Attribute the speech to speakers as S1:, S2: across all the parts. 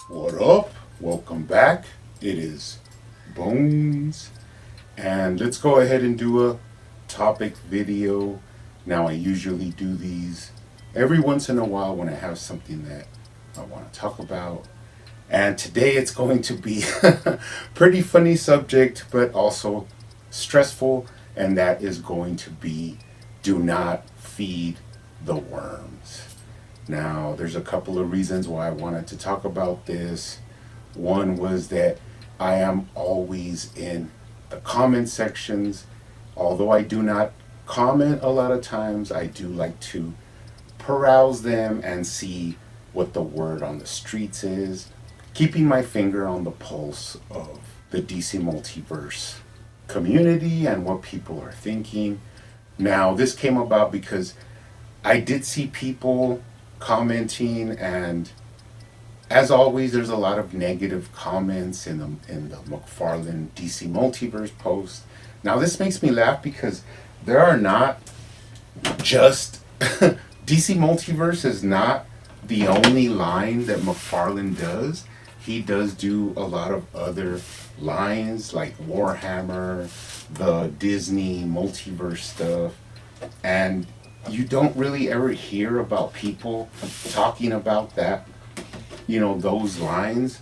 S1: What up? Welcome back. It is Bones. And let's go ahead and do a topic video. Now, I usually do these every once in a while when I have something that I want to talk about. And today it's going to be a pretty funny subject, but also stressful. And that is going to be do not feed the worms. Now, there's a couple of reasons why I wanted to talk about this. One was that I am always in the comment sections. Although I do not comment a lot of times, I do like to peruse them and see what the word on the streets is, keeping my finger on the pulse of the DC Multiverse community and what people are thinking. Now, this came about because I did see people commenting, and as always, there's a lot of negative comments in the McFarlane DC Multiverse post. Now, this makes me laugh because there are not just DC Multiverse is not the only line that McFarlane does. He does do a lot of other lines like Warhammer, the Disney Multiverse stuff, and you don't really ever hear about people talking about that, those lines,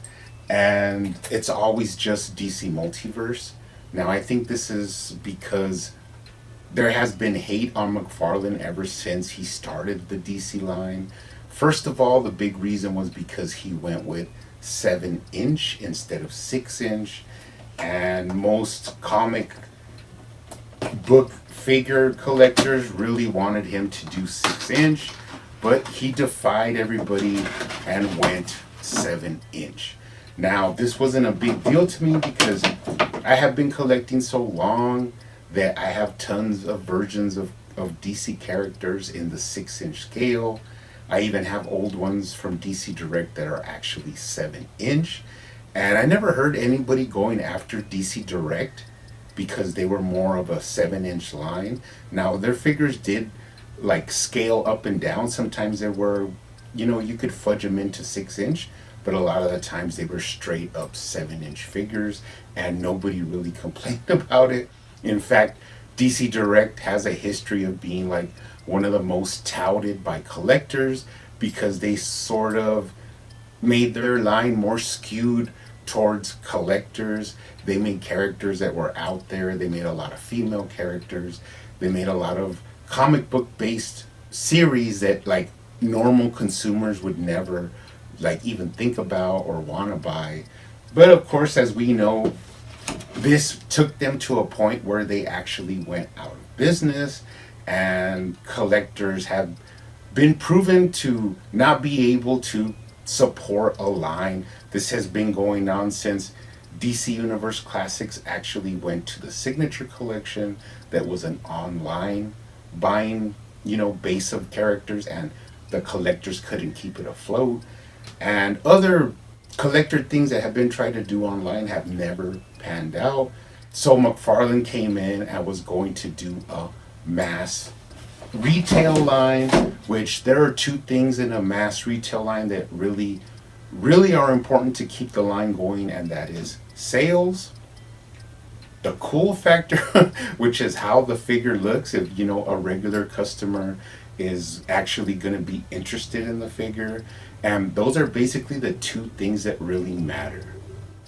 S1: and it's always just DC Multiverse. Now, I think this is because there has been hate on McFarlane ever since he started the DC line. First of all, the big reason was because he went with 7-inch instead of 6-inch, and most comic book figure collectors really wanted him to do 6-inch, but he defied everybody and went 7-inch. Now, this wasn't a big deal to me because I have been collecting so long that I have tons of versions of DC characters in the 6-inch scale. I even have old ones from DC Direct that are actually 7-inch. And I never heard anybody going after DC Direct because they were more of a 7-inch line. Now, their figures did scale up and down. Sometimes they were, you could fudge them into 6-inch, but a lot of the times they were straight up 7-inch figures, and nobody really complained about it. In fact, DC Direct has a history of being one of the most touted by collectors because they sort of made their line more skewed towards collectors. They made characters that were out there. They made a lot of female characters. They made a lot of comic book based series that normal consumers would never even think about or want to buy. But of course, as we know, this took them to a point where they actually went out of business, and collectors have been proven to not be able to support a line. This has been going on since DC Universe Classics actually went to the Signature Collection. That was an online buying, base of characters, and the collectors couldn't keep it afloat. And other collector things that have been tried to do online have never panned out. So McFarlane came in and was going to do a mass retail line, which there are two things in a mass retail line that really are important to keep the line going, and that is sales, the cool factor, which is how the figure looks. If a regular customer is actually going to be interested in the figure, and those are basically the two things that really matter.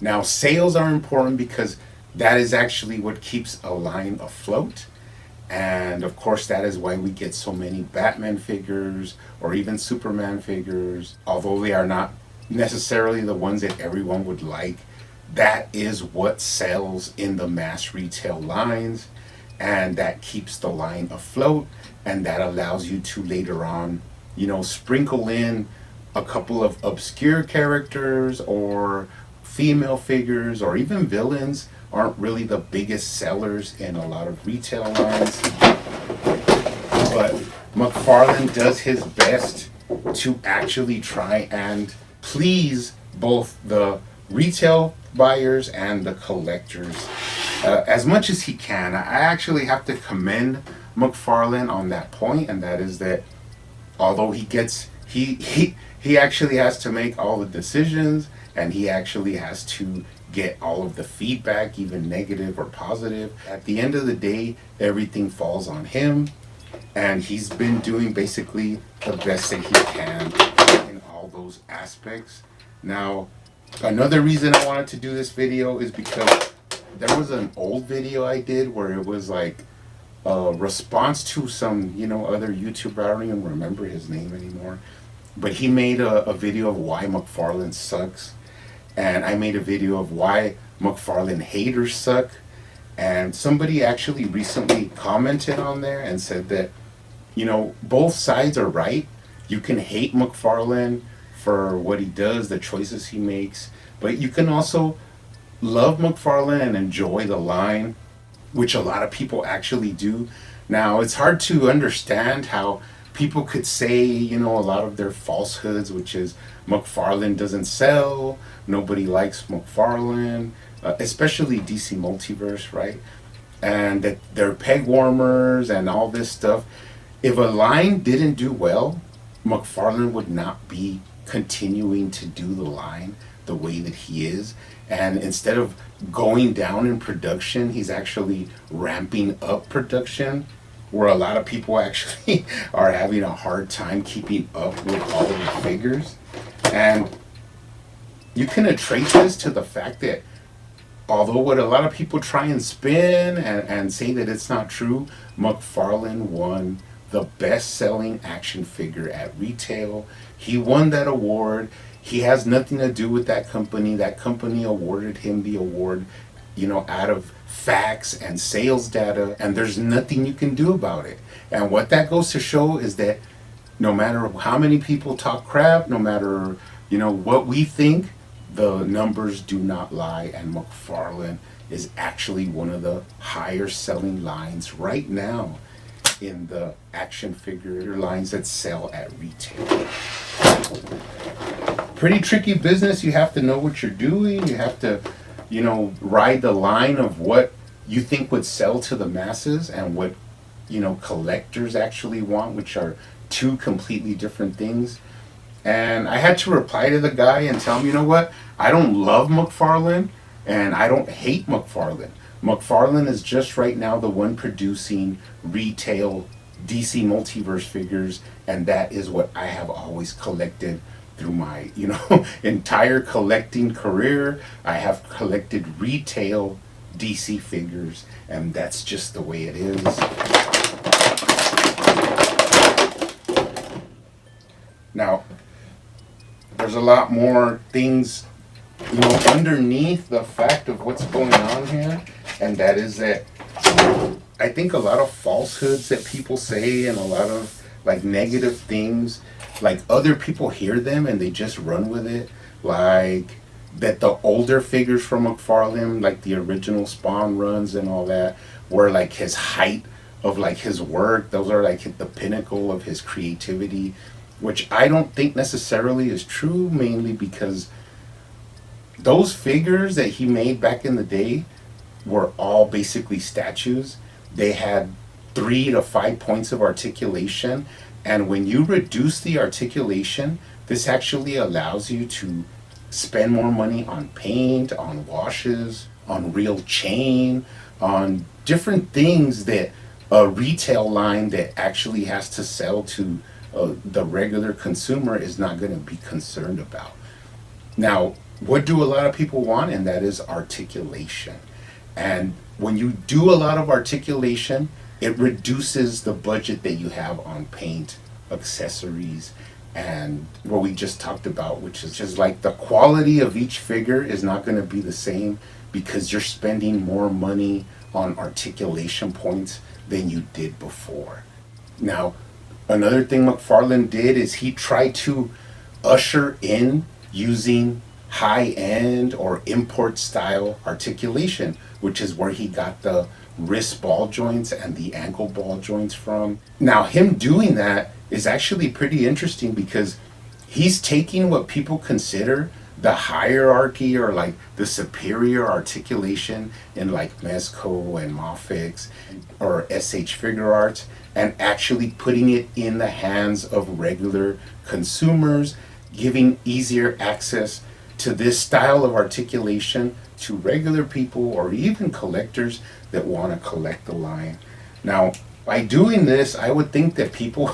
S1: Now, sales are important because that is actually what keeps a line afloat. And of course, that is why we get so many Batman figures or even Superman figures. Although they are not necessarily the ones that everyone would like, that is what sells in the mass retail lines. And that keeps the line afloat. And that allows you to later on, sprinkle in a couple of obscure characters or female figures or even villains. Aren't really the biggest sellers in a lot of retail lines, but McFarlane does his best to actually try and please both the retail buyers and the collectors as much as he can. I actually have to commend McFarlane on that point, and that is that although he actually has to make all the decisions and he actually has to get all of the feedback, even negative or positive. At the end of the day, everything falls on him, and he's been doing basically the best that he can in all those aspects. Now, another reason I wanted to do this video is because there was an old video I did where it was like a response to some, other YouTuber. I don't even remember his name anymore. But he made a video of why McFarlane sucks. And I made a video of why McFarlane haters suck. And somebody actually recently commented on there and said that, both sides are right. You can hate McFarlane for what he does, the choices he makes. But you can also love McFarlane and enjoy the line, which a lot of people actually do. Now, it's hard to understand how people could say, a lot of their falsehoods, which is McFarlane doesn't sell, nobody likes McFarlane, especially DC Multiverse, right? And that they're peg warmers and all this stuff. If a line didn't do well, McFarlane would not be continuing to do the line the way that he is. And instead of going down in production, he's actually ramping up production, where a lot of people actually are having a hard time keeping up with all of the figures. And you can attribute this to the fact that although what a lot of people try and spin and say that it's not true, McFarlane won the best-selling action figure at retail. He won that award. He has nothing to do with that company. That company awarded him the award, out of facts and sales data, and there's nothing you can do about it. And what that goes to show is that no matter how many people talk crap, no matter, what we think, the numbers do not lie, and McFarlane is actually one of the higher selling lines right now in the action figure lines that sell at retail. Pretty tricky business. You have to know what you're doing. You have to, ride the line of what you think would sell to the masses and what, collectors actually want, which are two completely different things. And I had to reply to the guy and tell him, you know what? I don't love McFarlane and I don't hate McFarlane. McFarlane is just right now the one producing retail DC Multiverse figures, and that is what I have always collected through my, entire collecting career. I have collected retail DC figures, and that's just the way it is. Now, there's a lot more things, underneath the fact of what's going on here, and that is that I think a lot of falsehoods that people say and a lot of negative things, other people hear them and they just run with it. Like that the older figures from McFarlane, like the original Spawn runs and all that, were his height of his work. Those are the pinnacle of his creativity, which I don't think necessarily is true, mainly because those figures that he made back in the day were all basically statues. They had 3 to 5 points of articulation, and when you reduce the articulation, this actually allows you to spend more money on paint, on washes, on real chain, on different things that a retail line that actually has to sell to the regular consumer is not going to be concerned about. Now, what do a lot of people want? And that is articulation. And when you do a lot of articulation, it reduces the budget that you have on paint, accessories, and what we just talked about, which is just the quality of each figure is not going to be the same because you're spending more money on articulation points than you did before. Now, another thing McFarlane did is he tried to usher in using high-end or import style articulation, which is where he got the wrist ball joints and the ankle ball joints from. Now, him doing that is actually pretty interesting because he's taking what people consider the hierarchy or the superior articulation in Mezco and Mafix or SH Figure Arts and actually putting it in the hands of regular consumers, giving easier access to this style of articulation to regular people or even collectors that want to collect the line. Now, by doing this, I would think that people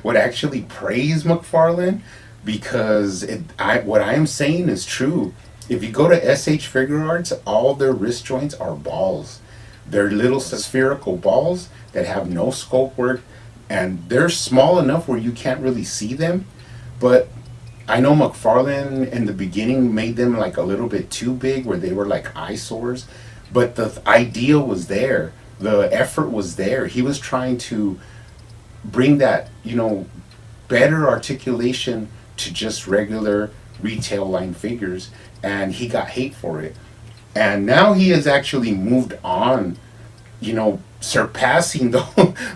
S1: would actually praise McFarlane because what I am saying is true. If you go to SH Figure Arts, all their wrist joints are balls. They're little spherical balls that have no scope work, and they're small enough where you can't really see them. But I know McFarlane in the beginning made them like a little bit too big where they were like eyesores, but the idea was there. The effort was there. He was trying to bring that, better articulation to just regular retail line figures, and he got hate for it. And now he has actually moved on, surpassing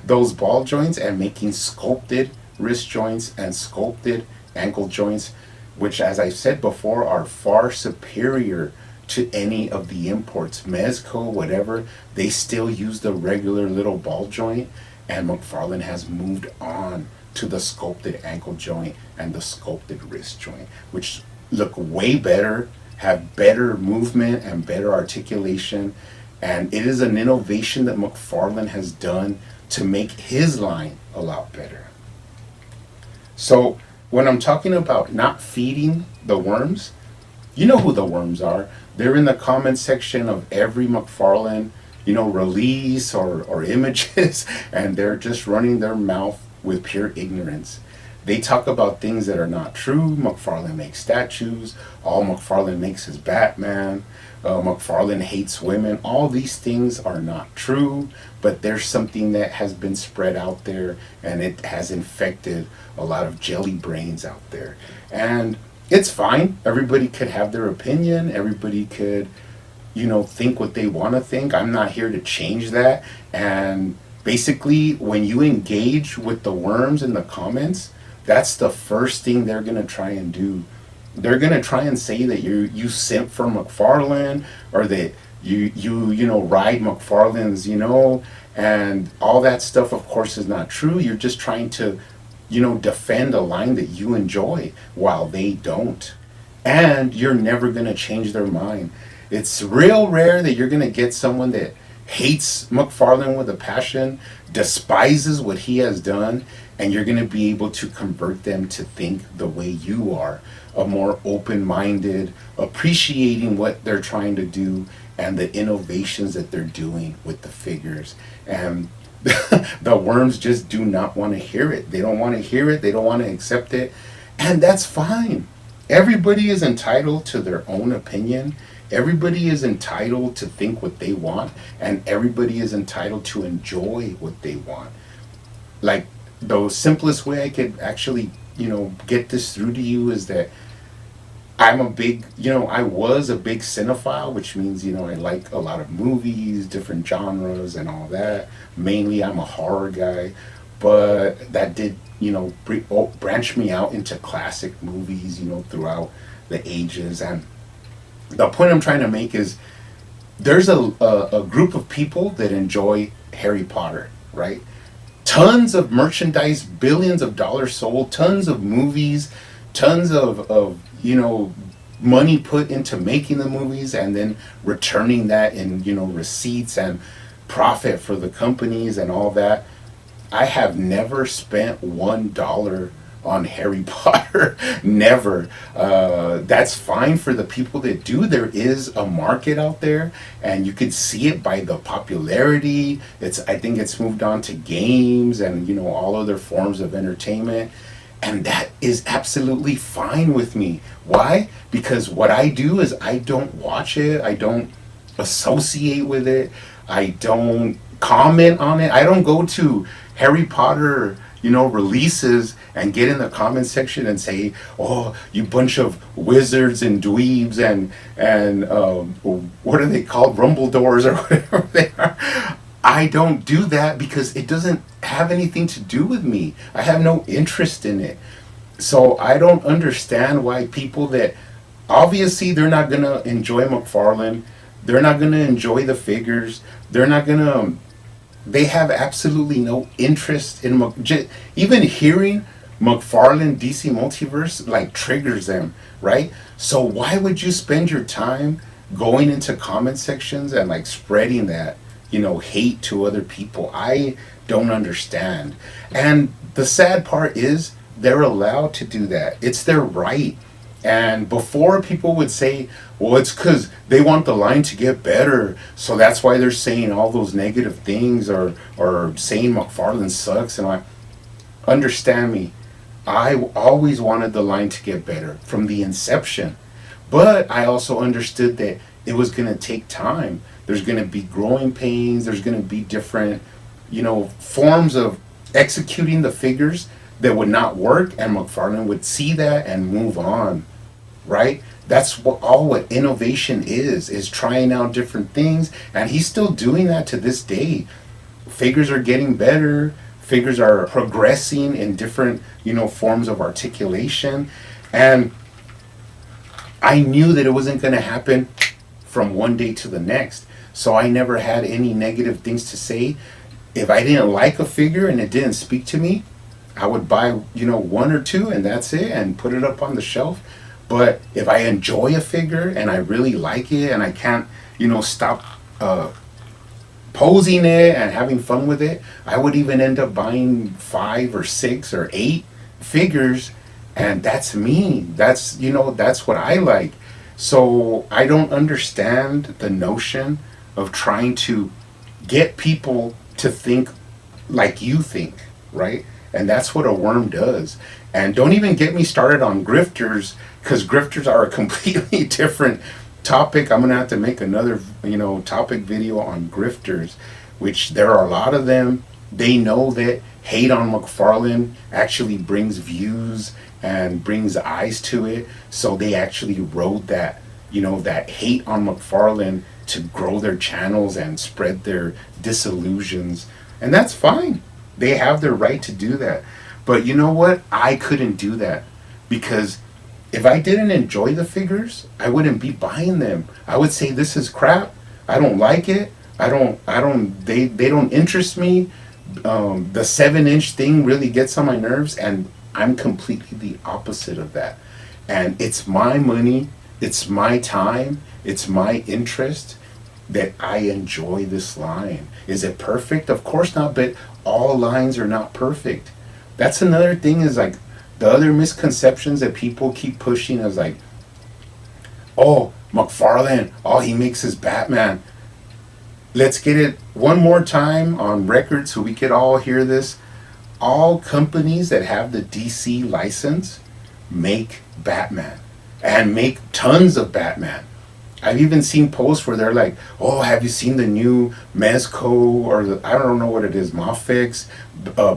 S1: those ball joints and making sculpted wrist joints and sculpted ankle joints, which, as I said before, are far superior to any of the imports. Mezco, whatever, they still use the regular little ball joint, and McFarlane has moved on to the sculpted ankle joint and the sculpted wrist joint, which look way better, have better movement and better articulation, and it is an innovation that McFarlane has done to make his line a lot better. So when I'm talking about not feeding the worms, you know who the worms are. They're in the comment section of every McFarlane, release or images, and they're just running their mouth with pure ignorance. They talk about things that are not true. McFarlane makes statues. All McFarlane makes is Batman. McFarlane hates women. All these things are not true, but there's something that has been spread out there, and it has infected a lot of jelly brains out there. And it's fine. Everybody could have their opinion. Everybody could, think what they want to think. I'm not here to change that. And basically, when you engage with the worms in the comments, that's the first thing they're going to try and do. They're going to try and say that you simp for McFarlane, or that you ride McFarlane's, and all that stuff, of course, is not true. You're just trying to, defend a line that you enjoy while they don't. And you're never going to change their mind. It's real rare that you're going to get someone that hates McFarlane with a passion, despises what he has done, and you're going to be able to convert them to think the way you are, a more open-minded, appreciating what they're trying to do and the innovations that they're doing with the figures. And the worms just do not want to hear it. They don't want to hear it. They don't want to accept it. And that's fine. Everybody is entitled to their own opinion. Everybody is entitled to think what they want, and everybody is entitled to enjoy what they want. Like, the simplest way I could actually, get this through to you is that I'm a big, I was a big cinephile, which means, I like a lot of movies, different genres and all that. Mainly I'm a horror guy, but that did, branch me out into classic movies, throughout the ages. And the point I'm trying to make is there's a group of people that enjoy Harry Potter, right? Tons of merchandise, billions of dollars sold, tons of movies, tons of money put into making the movies, and then returning that in, receipts and profit for the companies and all that. I have never spent $1 on Harry Potter. Never. That's fine for the people that do. There is a market out there, and you could see it by the popularity. I think it's moved on to games and all other forms of entertainment, and that is absolutely fine with me. Why? Because what I do is I don't watch it. I don't associate with it. I don't comment on it. I don't go to Harry Potter releases and get in the comment section and say, oh, you bunch of wizards and dweebs and what are they called, Rumbledores or whatever they are. I don't do that because it doesn't have anything to do with me. I have no interest in it. So I don't understand why people that obviously they're not going to enjoy McFarlane, they're not going to enjoy the figures, they have absolutely no interest in even hearing McFarlane DC Multiverse like triggers them, right? So why would you spend your time going into comment sections and like spreading that, hate to other people? I don't understand. And the sad part is they're allowed to do that. It's their right. And before, people would say, well, it's because they want the line to get better, so that's why they're saying all those negative things, or saying McFarlane sucks. And I understand me. I always wanted the line to get better from the inception. But I also understood that it was going to take time. There's going to be growing pains. There's going to be different, forms of executing the figures that would not work. And McFarlane would see that and move on, right? That's what innovation is trying out different things. And he's still doing that to this day. Figures are getting better. Figures are progressing in different, forms of articulation. And I knew that it wasn't going to happen from one day to the next. So I never had any negative things to say. If I didn't like a figure and it didn't speak to me, I would buy, one or two and that's it, and put it up on the shelf. But if I enjoy a figure and I really like it and I can't, stop posing it and having fun with it, I would even end up buying 5 or 6 or 8 figures. And that's me. That's, that's what I like. So I don't understand the notion of trying to get people to think like you think, right? And that's what a worm does. And don't even get me started on grifters, because grifters are a completely different topic. I'm going to have to make another, topic video on grifters, which there are a lot of them. They know that hate on McFarlane actually brings views and brings eyes to it. So they actually rode that, that hate on McFarlane to grow their channels and spread their disillusions. And that's fine. They have their right to do that. But you know what? I couldn't do that, because if I didn't enjoy the figures, I wouldn't be buying them. I would say, this is crap. I don't like it. They don't interest me. The 7-inch thing really gets on my nerves, and I'm completely the opposite of that. And it's my money, it's my time, it's my interest that I enjoy this line. Is it perfect? Of course not, but all lines are not perfect. That's another thing, is like the other misconceptions that people keep pushing is like, oh, McFarlane, all he makes is Batman. Let's get it one more time on record so we could all hear this. All companies that have the DC license make Batman, and make tons of Batman. I've even seen posts where they're like, oh, have you seen the new Mezco, or I don't know what it is, Mafix,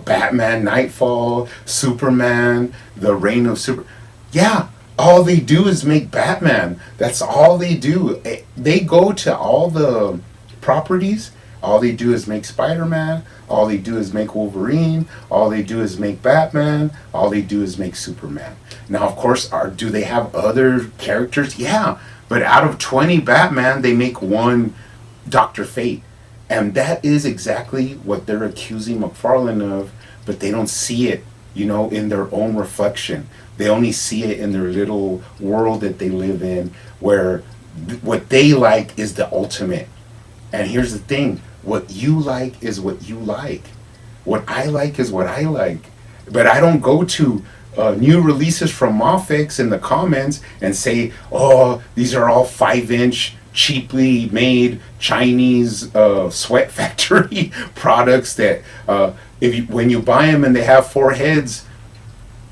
S1: Batman Nightfall, Superman, The Reign of Super. Yeah, all they do is make Batman. That's all they do. They go to all the properties. All they do is make Spider-Man. All they do is make Wolverine. All they do is make Batman. All they do is make Superman. Now, of course, do they have other characters? Yeah. But out of 20 Batman, they make one Dr. Fate. And that is exactly what they're accusing McFarlane of, but they don't see it, in their own reflection. They only see it in their little world that they live in, where what they like is the ultimate. And here's the thing, what you like is what you like. What I like is what I like. But I don't go to new releases from Mafix in the comments and say, oh, these are all 5-inch cheaply made Chinese sweat factory products that when you buy them and they have 4 heads,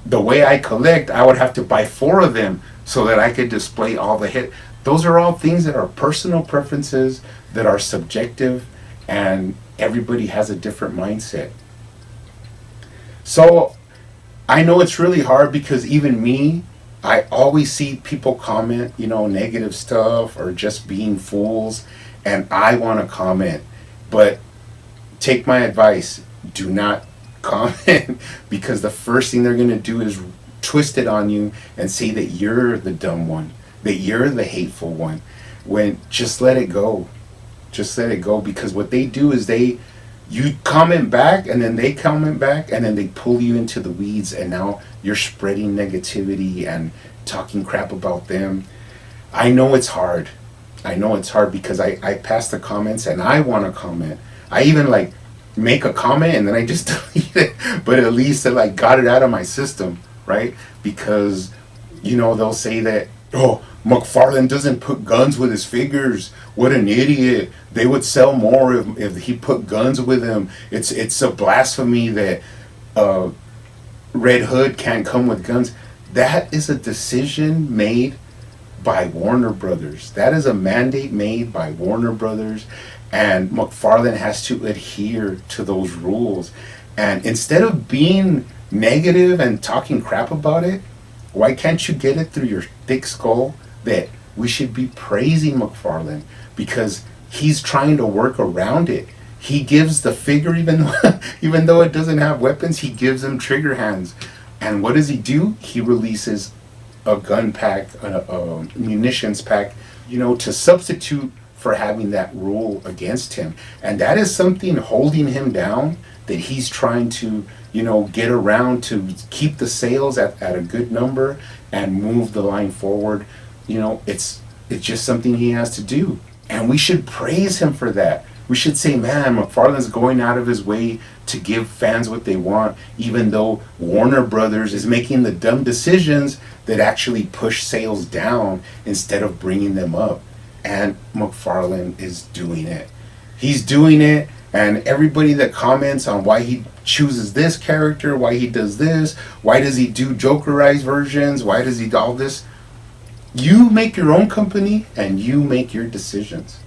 S1: the way I collect, I would have to buy 4 of them so that I could display all the head. Those are all things that are personal preferences, that are subjective, and everybody has a different mindset. So I know it's really hard, because even me, I always see people comment, negative stuff or just being fools, and I want to comment. But take my advice, do not comment, because the first thing they're going to do is twist it on you and say that you're the dumb one, that you're the hateful one, when just let it go. Just let it go, because what they do is they You comment back, and then they comment back, and then they pull you into the weeds, and now you're spreading negativity and talking crap about them. I know it's hard. I know it's hard because I pass the comments and I want to comment. I even like make a comment and then I just delete it. But at least I like got it out of my system, right? Because, you know, they'll say that, oh, McFarlane doesn't put guns with his figures. What an idiot. They would sell more if he put guns with them. It's a blasphemy that Red Hood can't come with guns. That is a decision made by Warner Brothers. That is a mandate made by Warner Brothers, and McFarlane has to adhere to those rules. And instead of being negative and talking crap about it, why can't you get it through your thick skull that we should be praising McFarlane because he's trying to work around it. He gives the figure, even though it doesn't have weapons, he gives them trigger hands. And what does he do? He releases a gun pack, a munitions pack, you know, to substitute for having that rule against him. And that is something holding him down that he's trying to, you know, get around to keep the sales at a good number and move the line forward. You know, it's just something he has to do. And we should praise him for that. We should say, man, McFarlane's going out of his way to give fans what they want, even though Warner Brothers is making the dumb decisions that actually push sales down instead of bringing them up. And McFarlane is doing it. He's doing it, and everybody that comments on why he chooses this character, why he does this, why does he do Jokerized versions, why does he do all this, you make your own company and you make your decisions.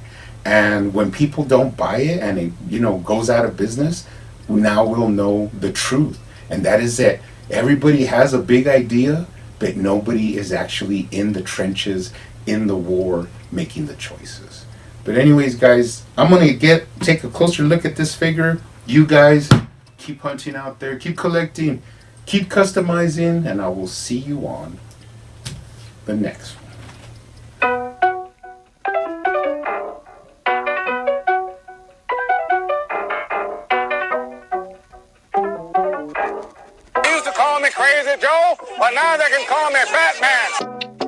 S1: And when people don't buy it and it, you know, goes out of business, now we'll know the truth. And that is that everybody has a big idea, but nobody is actually in the trenches, in the war, making the choices. But anyways, guys, I'm going to take a closer look at this figure. You guys keep hunting out there, keep collecting, keep customizing, and I will see you on the next one.
S2: They used to call me Crazy Joe, but now they can call me Batman.